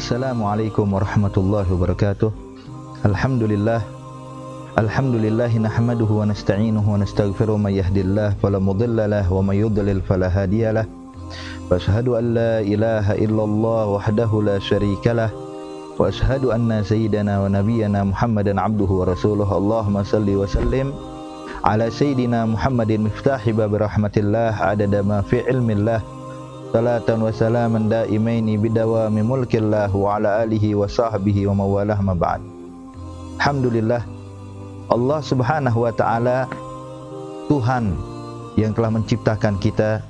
Assalamualaikum warahmatullahi wabarakatuh. Alhamdulillah nahmaduhu wa nasta'inuhu wa nastaghfiruh, may yahdihillahu fala mudilla lahu wa may yudlil fala hadiyalah. Wa asyhadu an la ilaha illallah wahdahu la syarikalah wa asyhadu anna sayyidana wa nabiyyana Muhammadan abduhu wa rasuluh. Allahumma salli wa sallim ala sayyidina Muhammadin miftahi bab rahmatillah adada ma fi ilmillah. Salatan wa salaman daimaini bidawami mulkillah wa ala alihi wa sahbihi wa mawalah ma ba'd. Alhamdulillah, Allah subhanahu wa ta'ala Tuhan yang telah menciptakan kita,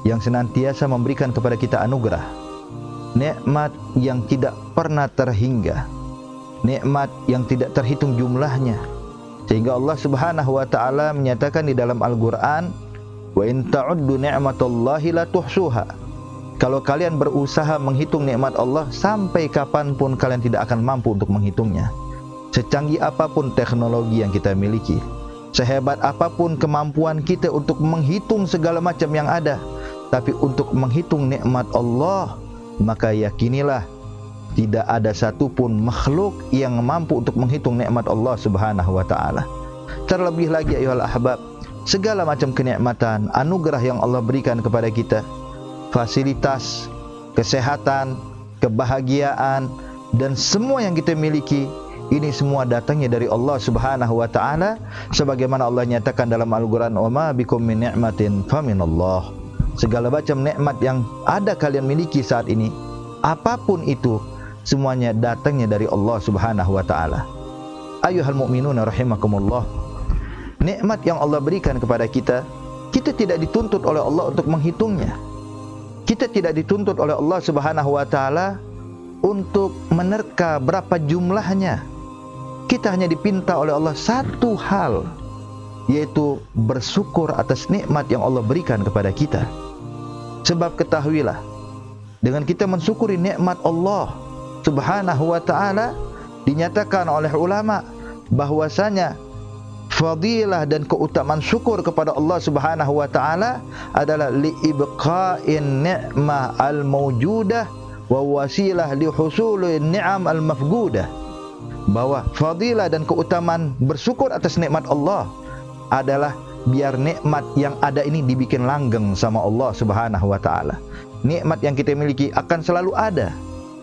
yang senantiasa memberikan kepada kita anugerah, nikmat yang tidak pernah terhingga, nikmat yang tidak terhitung jumlahnya, sehingga Allah subhanahu wa ta'ala menyatakan di dalam Al-Quran, wa in ta'uddu ni'matallahi la tuhsuha. Kalau kalian berusaha menghitung nikmat Allah, sampai kapanpun kalian tidak akan mampu untuk menghitungnya. Secanggih apapun teknologi yang kita miliki, sehebat apapun kemampuan kita untuk menghitung segala macam yang ada, tapi untuk menghitung nikmat Allah, maka yakinilah tidak ada satupun makhluk yang mampu untuk menghitung nikmat Allah subhanahu wa ta'ala. Terlebih lagi ayuhal ahbab, segala macam kenikmatan, anugerah yang Allah berikan kepada kita, fasilitas, kesehatan, kebahagiaan, dan semua yang kita miliki, ini semua datangnya dari Allah subhanahu wa ta'ala, sebagaimana Allah nyatakan dalam Al-Quran, wa ma bikum min ni'matin faminallah. Segala macam nikmat yang ada kalian miliki saat ini, apapun itu, semuanya datangnya dari Allah subhanahu wa ta'ala. Ayuhal mu'minuna rahimakumullah, nikmat yang Allah berikan kepada kita, kita tidak dituntut oleh Allah untuk menghitungnya. Kita tidak dituntut oleh Allah subhanahu wa ta'ala untuk menerka berapa jumlahnya. Kita hanya dipinta oleh Allah satu hal, yaitu bersyukur atas nikmat yang Allah berikan kepada kita. Sebab ketahuilah, dengan kita mensyukuri nikmat Allah subhanahu wa ta'ala, dinyatakan oleh ulama bahwasanya fadilah dan keutamaan syukur kepada Allah subhanahu wa ta'ala adalah liibqa'in ni'mah al-mawjudah wa wasilah lihusuli ni'am al-mafgudah. Bahwa fadilah dan keutamaan bersyukur atas nikmat Allah adalah biar nikmat yang ada ini dibikin langgeng sama Allah subhanahu wa ta'ala. Nikmat yang kita miliki akan selalu ada,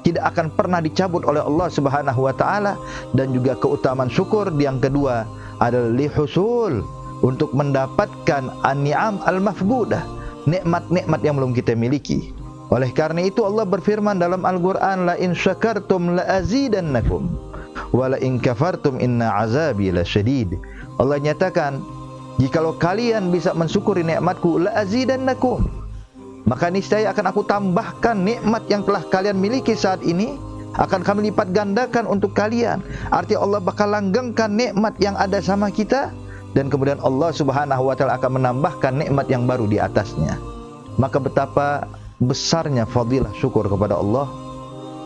tidak akan pernah dicabut oleh Allah subhanahu wa ta'ala. Dan juga keutamaan syukur yang kedua adalah lihusul, untuk mendapatkan an-ni'am al-mafgudah, nikmat-nikmat yang belum kita miliki. Oleh karena itu Allah berfirman dalam Al-Quran, la in syakartum la azidannakum wa la in kafartum inna azabi lasyadid. Allah nyatakan, jikalau kalian bisa mensyukuri nikmatku, la azidannakum, maka niscaya akan aku tambahkan nikmat yang telah kalian miliki saat ini, akan kami lipat gandakan untuk kalian. Artinya Allah bakal langgengkan nikmat yang ada sama kita, dan kemudian Allah subhanahu wa ta'ala akan menambahkan nikmat yang baru di atasnya. Maka betapa besarnya fadilah syukur kepada Allah.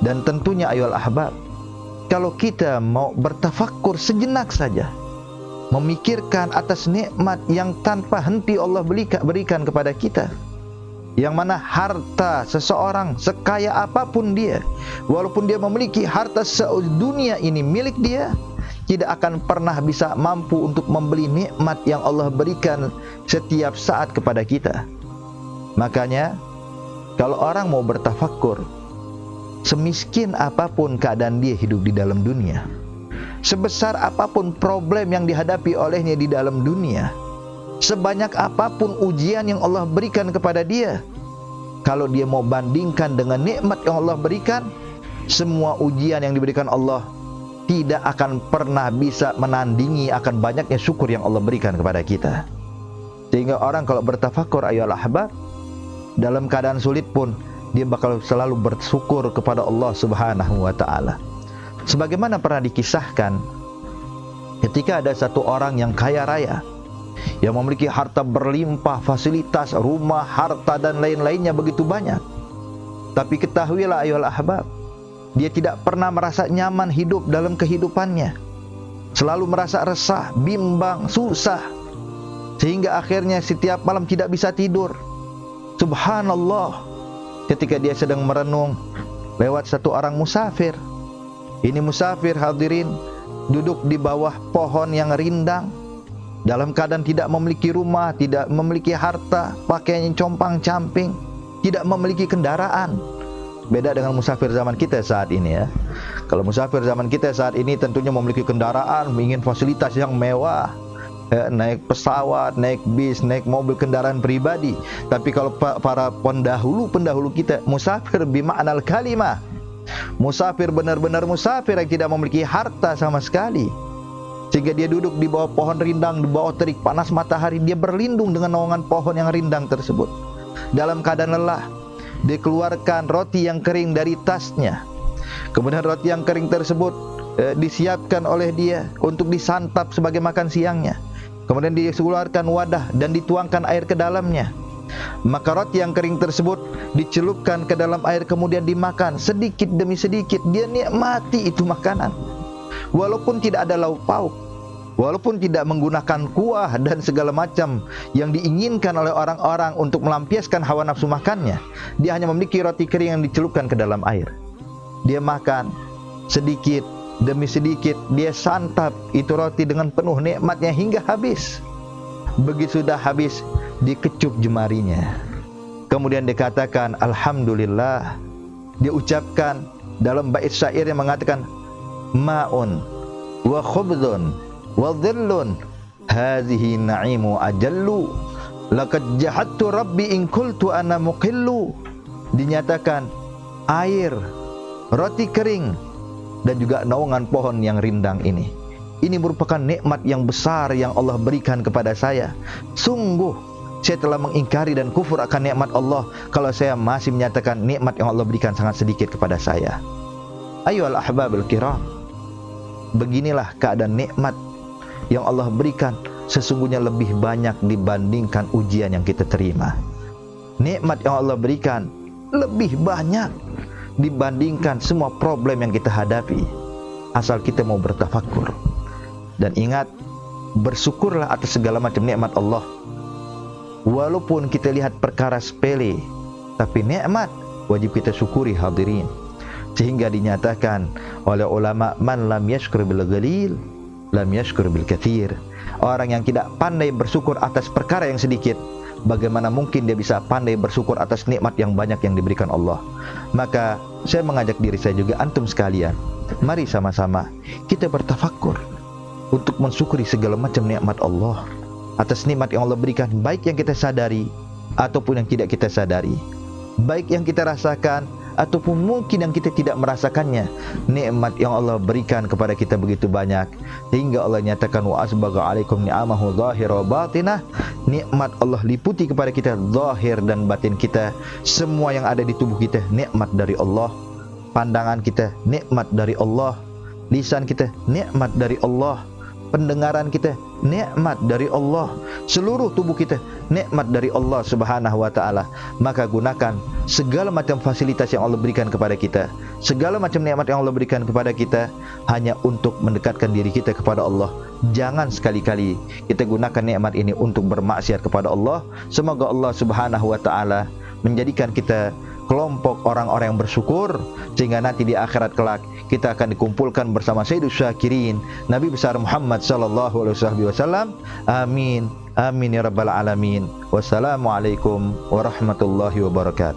Dan tentunya ayol ahbab, kalau kita mau bertafakkur sejenak saja, memikirkan atas nikmat yang tanpa henti Allah berikan kepada kita, yang mana harta seseorang sekaya apapun dia, walaupun dia memiliki harta sedunia ini milik dia, tidak akan pernah bisa mampu untuk membeli nikmat yang Allah berikan setiap saat kepada kita. Makanya kalau orang mau bertafakkur, semiskin apapun keadaan dia hidup di dalam dunia, sebesar apapun problem yang dihadapi olehnya di dalam dunia, sebanyak apapun ujian yang Allah berikan kepada dia, kalau dia mau bandingkan dengan nikmat yang Allah berikan, semua ujian yang diberikan Allah tidak akan pernah bisa menandingi akan banyaknya syukur yang Allah berikan kepada kita. Sehingga orang kalau bertafakur ayol ahbab, dalam keadaan sulit pun dia bakal selalu bersyukur kepada Allah subhanahu wa ta'ala. Sebagaimana pernah dikisahkan, ketika ada satu orang yang kaya raya, yang memiliki harta berlimpah, fasilitas, rumah, harta dan lain-lainnya begitu banyak, tapi ketahuilah ayuhal ahbab, dia tidak pernah merasa nyaman hidup dalam kehidupannya. Selalu merasa resah, bimbang, susah, sehingga akhirnya setiap malam tidak bisa tidur. Subhanallah, ketika dia sedang merenung, lewat satu orang musafir. Ini musafir hadirin duduk di bawah pohon yang rindang, dalam keadaan tidak memiliki rumah, tidak memiliki harta, pakaiannya compang-camping, tidak memiliki kendaraan. Beda dengan musafir zaman kita saat ini ya. Kalau musafir zaman kita saat ini tentunya memiliki kendaraan, ingin fasilitas yang mewah, naik pesawat, naik bis, naik mobil kendaraan pribadi. Tapi kalau para pendahulu kita, musafir bima'nal kalimah, musafir benar-benar musafir yang tidak memiliki harta sama sekali, sehingga dia duduk di bawah pohon rindang, di bawah terik panas matahari. Dia berlindung dengan naungan pohon yang rindang tersebut. Dalam keadaan lelah, dia keluarkan roti yang kering dari tasnya. Kemudian roti yang kering tersebut disiapkan oleh dia untuk disantap sebagai makan siangnya. Kemudian dia keluarkan wadah dan dituangkan air ke dalamnya. Maka roti yang kering tersebut dicelupkan ke dalam air, kemudian dimakan sedikit demi sedikit. Dia nikmati itu makanan, walaupun tidak ada lauk pauk, walaupun tidak menggunakan kuah dan segala macam yang diinginkan oleh orang-orang untuk melampiaskan hawa nafsu makannya. Dia hanya memiliki roti kering yang dicelupkan ke dalam air. Dia makan sedikit demi sedikit, dia santap itu roti dengan penuh nikmatnya hingga habis. Begitu sudah habis, dikecup jemarinya. Kemudian dikatakan alhamdulillah. Dia ucapkan dalam bait syair yang mengatakan ma'un wa khubdun wa dhillun hadhihi na'imu ajallu laqad jahadtu rabbi in qultu ana muqillu. Dinyatakan air, roti kering, dan juga naungan pohon yang rindang ini merupakan nikmat yang besar yang Allah berikan kepada saya. Sungguh saya telah mengingkari dan kufur akan nikmat Allah kalau saya masih menyatakan nikmat yang Allah berikan sangat sedikit kepada saya. Ayyuhal ahbabul kiram, beginilah keadaan nikmat yang Allah berikan sesungguhnya lebih banyak dibandingkan ujian yang kita terima. Nikmat yang Allah berikan lebih banyak dibandingkan semua problem yang kita hadapi, asal kita mau bertafakkur. Dan ingat, bersyukurlah atas segala macam nikmat Allah. Walaupun kita lihat perkara sepele, tapi nikmat wajib kita syukuri hadirin. Sehingga dinyatakan oleh ulama, man lam yashkur bil qalil lam yashkur bil katsir. Orang yang tidak pandai bersyukur atas perkara yang sedikit, bagaimana mungkin dia bisa pandai bersyukur atas nikmat yang banyak yang diberikan Allah. Maka saya mengajak diri saya juga, antum sekalian, mari sama-sama kita bertafakkur untuk mensyukuri segala macam nikmat Allah. Atas nikmat yang Allah berikan, baik yang kita sadari ataupun yang tidak kita sadari, baik yang kita rasakan ataupun mungkin yang kita tidak merasakannya. Nikmat yang Allah berikan kepada kita begitu banyak, hingga Allah nyatakan wa asbagha alaikum ni'amahu zahira wa batinah. Nikmat Allah liputi kepada kita zahir dan batin kita. Semua yang ada di tubuh kita nikmat dari Allah. Pandangan kita nikmat dari Allah, lisan kita nikmat dari Allah, pendengaran kita nikmat dari Allah, seluruh tubuh kita nikmat dari Allah Subhanahu wa taala. Maka gunakan segala macam fasilitas yang Allah berikan kepada kita, segala macam nikmat yang Allah berikan kepada kita hanya untuk mendekatkan diri kita kepada Allah. Jangan sekali-kali kita gunakan nikmat ini untuk bermaksiat kepada Allah. Semoga Allah Subhanahu wa taala menjadikan kita kelompok orang-orang yang bersyukur, sehingga nanti di akhirat kelak kita akan dikumpulkan bersama Sayyidus Syakirin, Nabi besar Muhammad sallallahu alaihi wasallam. Amin, amin ya rabbal alamin. Wassalamualaikum warahmatullahi wabarakatuh.